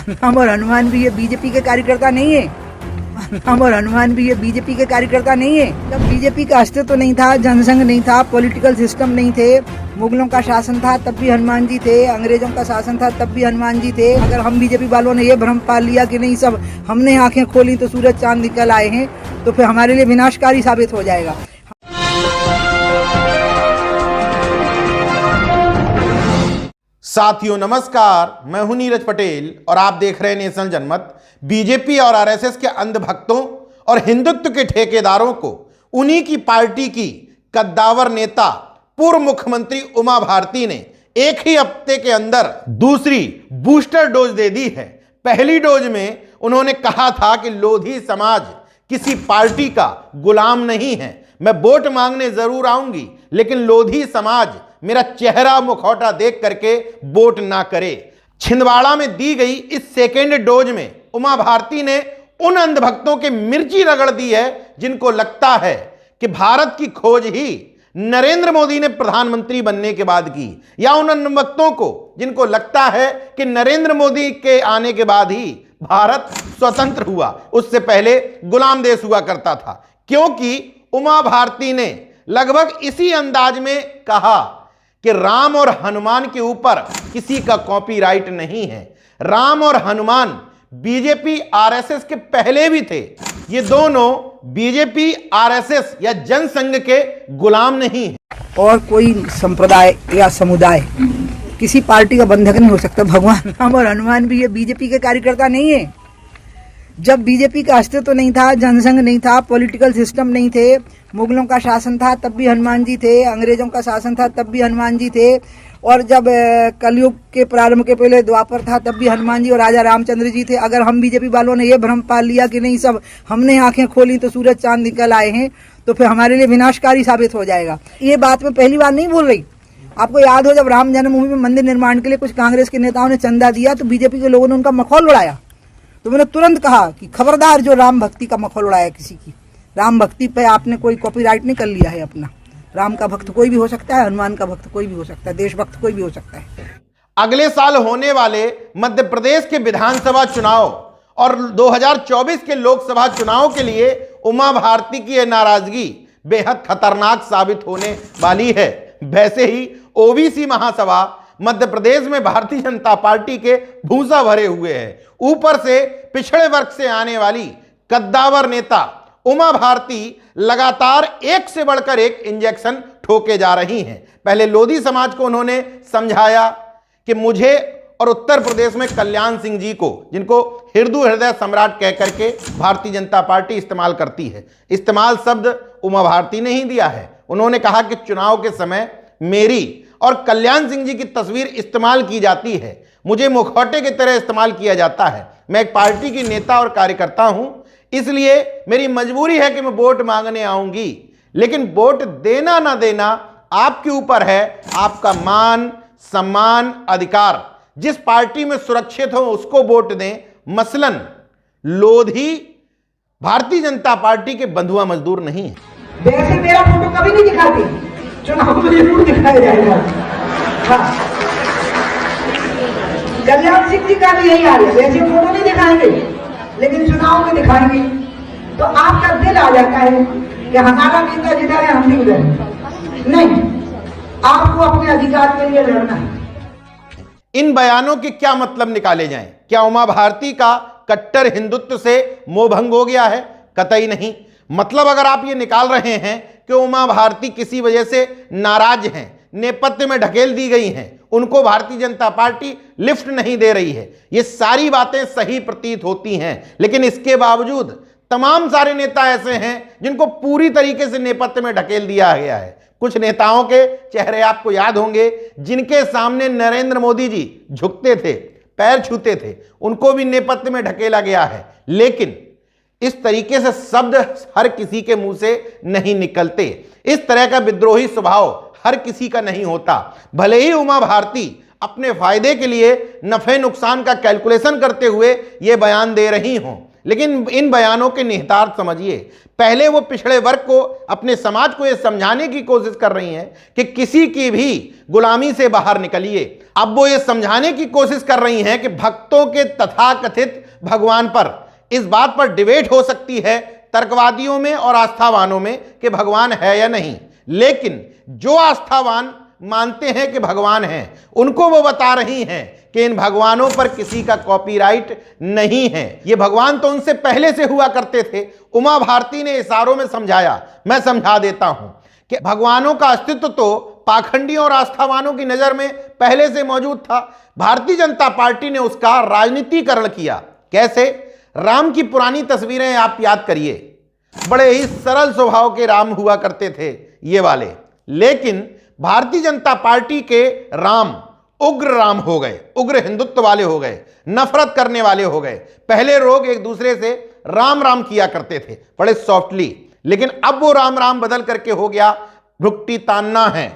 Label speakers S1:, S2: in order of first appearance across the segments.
S1: राम और हनुमान भी ये बीजेपी के कार्यकर्ता नहीं है। राम और हनुमान भी ये बीजेपी के कार्यकर्ता नहीं है। जब बीजेपी का अस्तित्व नहीं था, जनसंघ नहीं था, पॉलिटिकल सिस्टम नहीं थे, मुगलों का शासन था तब भी हनुमान जी थे, अंग्रेजों का शासन था तब भी हनुमान जी थे। अगर हम बीजेपी वालों ने ये भ्रम पाल लिया कि नहीं सब हमने आंखें खोली तो सूरज चांद निकल आए हैं, तो फिर हमारे लिए विनाशकारी साबित हो जाएगा।
S2: साथियों नमस्कार, मैं हूं नीरज पटेल और आप देख रहे हैं नेशनल जनमत। बीजेपी और आरएसएस के अंधभक्तों और हिंदुत्व के ठेकेदारों को उन्हीं की पार्टी की कद्दावर नेता पूर्व मुख्यमंत्री उमा भारती ने एक ही हफ्ते के अंदर दूसरी बूस्टर डोज दे दी है। पहली डोज में उन्होंने कहा था कि लोधी समाज किसी पार्टी का गुलाम नहीं है, मैं वोट मांगने जरूर आऊंगी, लेकिन लोधी समाज मेरा चेहरा मुखौटा देख करके वोट ना करे। छिंदवाड़ा में दी गई इस सेकेंड डोज में उमा भारती ने उन अंधभक्तों के मिर्ची रगड़ दी है जिनको लगता है कि भारत की खोज ही नरेंद्र मोदी ने प्रधानमंत्री बनने के बाद की, या उन अंधभक्तों को जिनको लगता है कि नरेंद्र मोदी के आने के बाद ही भारत स्वतंत्र हुआ, उससे पहले गुलाम देश हुआ करता था। क्योंकि उमा भारती ने लगभग इसी अंदाज में कहा कि राम और हनुमान के ऊपर किसी का कॉपीराइट नहीं है। राम और हनुमान बीजेपी आरएसएस के पहले भी थे। ये दोनों बीजेपी आरएसएस या जनसंघ के गुलाम नहीं है।
S1: और कोई संप्रदाय या समुदाय किसी पार्टी का बंधक नहीं हो सकता। भगवान राम और हनुमान भी ये बीजेपी के कार्यकर्ता नहीं है। जब बीजेपी का अस्तित्व नहीं था, जनसंघ नहीं था, पॉलिटिकल सिस्टम नहीं थे, मुगलों का शासन था तब भी हनुमान जी थे, अंग्रेजों का शासन था तब भी हनुमान जी थे, और जब कलयुग के प्रारंभ के पहले द्वापर था तब भी हनुमान जी और राजा रामचंद्र जी थे। अगर हम बीजेपी वालों ने ये भ्रम पाल लिया कि नहीं सब हमने आंखें खोली तो सूरज चांद निकल आए हैं, तो फिर हमारे लिए विनाशकारी साबित हो जाएगा। ये बात मैं पहली बार नहीं बोल रही। आपको याद हो जब राम जन्मभूमि में मंदिर निर्माण के लिए कुछ कांग्रेस के नेताओं ने चंदा दिया तो बीजेपी के लोगों ने उनका मखौल उड़ाया, तो मैंने तुरंत कहा कि खबरदार जो राम भक्ति का मखौल उड़ाया किसी की। राम भक्ति पे आपने कोई कॉपीराइट नहीं कर लिया है अपना। राम का भक्त कोई भी हो सकता है, हनुमान का भक्त कोई भी हो सकता है, देशभक्त कोई भी हो सकता है।
S2: अगले साल होने वाले मध्य प्रदेश के विधानसभा चुनाव और 2024 के लोकसभा चुनाव के लिए उमा भारती की यह नाराजगी बेहद खतरनाक साबित होने वाली है। वैसे ही ओबीसी महासभा मध्य प्रदेश में भारतीय जनता पार्टी के भूसा भरे हुए हैं। ऊपर से पिछड़े वर्ग से आने वाली कद्दावर नेता उमा भारती लगातार एक से बढ़कर एक इंजेक्शन ठोके जा रही हैं। पहले लोधी समाज को उन्होंने समझाया कि मुझे और उत्तर प्रदेश में कल्याण सिंह जी को, जिनको हिंदू हृदय सम्राट कह करके भारतीय जनता पार्टी इस्तेमाल करती है, इस्तेमाल शब्द उमा भारती ने ही दिया है। उन्होंने कहा कि चुनाव के समय मेरी और कल्याण सिंह जी की तस्वीर इस्तेमाल की जाती है, मुझे मुखौटे की तरह इस्तेमाल किया जाता है। मैं एक पार्टी की नेता और कार्यकर्ता हूं, इसलिए मेरी मजबूरी है कि मैं वोट मांगने आऊंगी, लेकिन वोट देना ना देना आपके ऊपर है। आपका मान, सम्मान, अधिकार जिस पार्टी में सुरक्षित हो उसको वोट दें। मसलन लोधी भारतीय जनता पार्टी के बंधुआ मजदूर नहीं है।
S1: वैसे मेरा फोटो कभी नहीं दिखाती, चुनाव में जरूर दिखाया जाएगा। हाँ। कल्याण सिंह जी का भी यही हाल है, वैसे फोटो नहीं दिखाएंगे लेकिन चुनाव में दिखाएंगे, तो आपका दिल आ जाता है कि हमारा नेता जिधर है हम भी उधर नहीं। आपको अपने अधिकार के लिए लड़ना है।
S2: इन बयानों के क्या मतलब निकाले जाएं? क्या उमा भारती का कट्टर हिंदुत्व से मोहभंग हो गया है? कतई नहीं। मतलब अगर आप ये निकाल रहे हैं कि उमा भारती किसी वजह से नाराज हैं, नेपथ्य में ढकेल दी गई हैं, उनको भारतीय जनता पार्टी लिफ्ट नहीं दे रही है, ये सारी बातें सही प्रतीत होती हैं, लेकिन इसके बावजूद तमाम सारे नेता ऐसे हैं जिनको पूरी तरीके से नेपथ्य में ढकेल दिया गया है। कुछ नेताओं के चेहरे आपको याद होंगे जिनके सामने नरेंद्र मोदी जी झुकते थे, पैर छूते थे, उनको भी नेपथ्य में ढकेला गया है। लेकिन इस तरीके से शब्द हर किसी के मुंह से नहीं निकलते। इस तरह का विद्रोही स्वभाव हर किसी का नहीं होता। भले ही उमा भारती अपने फायदे के लिए नफे नुकसान का कैलकुलेशन करते हुए यह बयान दे रही हों, लेकिन इन बयानों के निहितार्थ समझिए। पहले वो पिछड़े वर्ग को, अपने समाज को यह समझाने की कोशिश कर रही हैं कि किसी की भी गुलामी से बाहर निकलिए। अब वो ये समझाने की कोशिश कर रही हैं कि भक्तों के तथाकथित भगवान पर इस बात पर डिबेट हो सकती है तर्कवादियों में और आस्थावानों में कि भगवान है या नहीं, लेकिन जो आस्थावान मानते हैं कि भगवान हैं उनको वो बता रही हैं कि इन भगवानों पर किसी का कॉपीराइट नहीं है। ये भगवान तो उनसे पहले से हुआ करते थे। उमा भारती ने इशारों में समझाया, मैं समझा देता हूं कि भगवानों का अस्तित्व तो पाखंडियों और आस्थावानों की नजर में पहले से मौजूद था। भारतीय जनता पार्टी ने उसका राजनीतिकरण किया। कैसे? राम की पुरानी तस्वीरें आप याद करिए, बड़े ही सरल स्वभाव के राम हुआ करते थे ये वाले, लेकिन भारतीय जनता पार्टी के राम उग्र राम हो गए, उग्र हिंदुत्व वाले हो गए, नफरत करने वाले हो गए। पहले लोग एक दूसरे से राम राम किया करते थे बड़े सॉफ्टली, लेकिन अब वो राम राम बदल करके हो गया भुक्टी तानना है,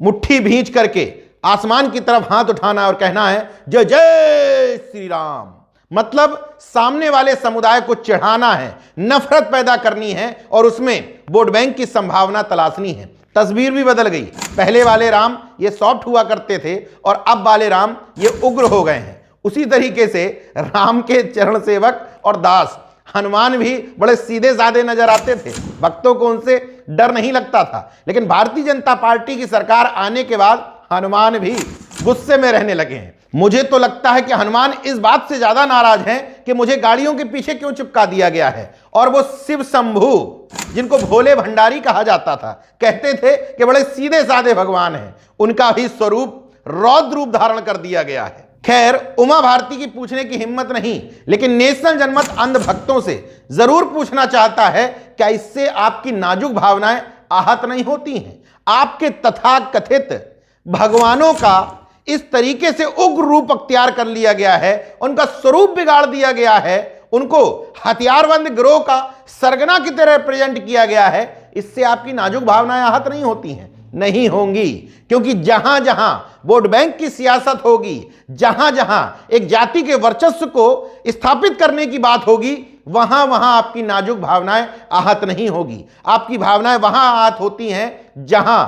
S2: मुट्ठी भींच करके आसमान की तरफ हाथ उठाना और कहना है जय जय श्री राम। मतलब सामने वाले समुदाय को चिढ़ाना है, नफरत पैदा करनी है और उसमें वोट बैंक की संभावना तलाशनी है। तस्वीर भी बदल गई। पहले वाले राम ये सॉफ्ट हुआ करते थे और अब वाले राम ये उग्र हो गए हैं। उसी तरीके से राम के चरण सेवक और दास हनुमान भी बड़े सीधे साधे नजर आते थे, भक्तों को उनसे डर नहीं लगता था। लेकिन भारतीय जनता पार्टी की सरकार आने के बाद हनुमान भी गुस्से में रहने लगे हैं। मुझे तो लगता है कि हनुमान इस बात से ज्यादा नाराज हैं कि मुझे गाड़ियों के पीछे क्यों चिपका दिया गया है। और वो शिव शंभू, जिनको भोले भंडारी कहा जाता था, कहते थे कि बड़े सीधे साधे भगवान हैं, उनका भी स्वरूप रौद्र रूप धारण कर दिया गया है। खैर, उमा भारती की पूछने की हिम्मत नहीं, लेकिन नेशनल जनमत अंध भक्तों से जरूर पूछना चाहता है, क्या इससे आपकी नाजुक भावनाएं आहत नहीं होती हैं? आपके तथाकथित भगवानों का इस तरीके से उग्र रूप अख्तियार कर लिया गया है, उनका स्वरूप बिगाड़ दिया गया है, उनको हथियारबंद गिरोह का सरगना की तरह प्रेजेंट किया गया है। इससे आपकी नाजुक भावनाएं आहत नहीं होती हैं? नहीं होंगी, क्योंकि जहां जहां वोट बैंक की सियासत होगी, जहां जहां एक जाति के वर्चस्व को स्थापित करने की बात होगी, वहां वहां आपकी नाजुक भावनाएं आहत नहीं होगी। आपकी भावनाएं वहां आहत होती हैं जहां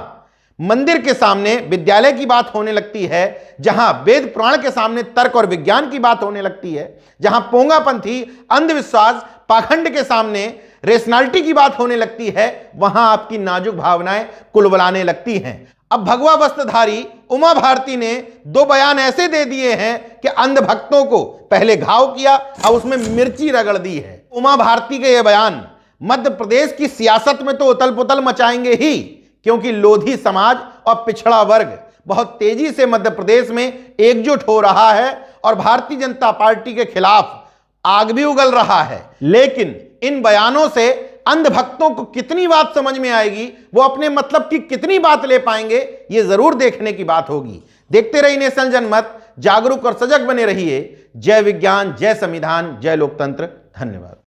S2: मंदिर के सामने विद्यालय की बात होने लगती है, जहां वेद पुराण के सामने तर्क और विज्ञान की बात होने लगती है, जहां पोंगापंथी अंधविश्वास पाखंड के सामने रेशनैलिटी की बात होने लगती है, वहां आपकी नाजुक भावनाएं कुलबलाने लगती हैं। अब भगवा वस्त्रधारी उमा भारती ने दो बयान ऐसे दे दिए हैं कि अंध भक्तों को पहले घाव किया, अब उसमें मिर्ची रगड़ दी है। उमा भारती के ये बयान मध्य प्रदेश की सियासत में तो उथल पुथल मचाएंगे ही, क्योंकि लोधी समाज और पिछड़ा वर्ग बहुत तेजी से मध्य प्रदेश में एकजुट हो रहा है और भारतीय जनता पार्टी के खिलाफ आग भी उगल रहा है। लेकिन इन बयानों से अंध भक्तों को कितनी बात समझ में आएगी, वो अपने मतलब की कितनी बात ले पाएंगे, ये जरूर देखने की बात होगी। देखते रहिए नेशनल जनमत, जागरूक और सजग बने रहिए। जय विज्ञान, जय संविधान, जय लोकतंत्र। धन्यवाद।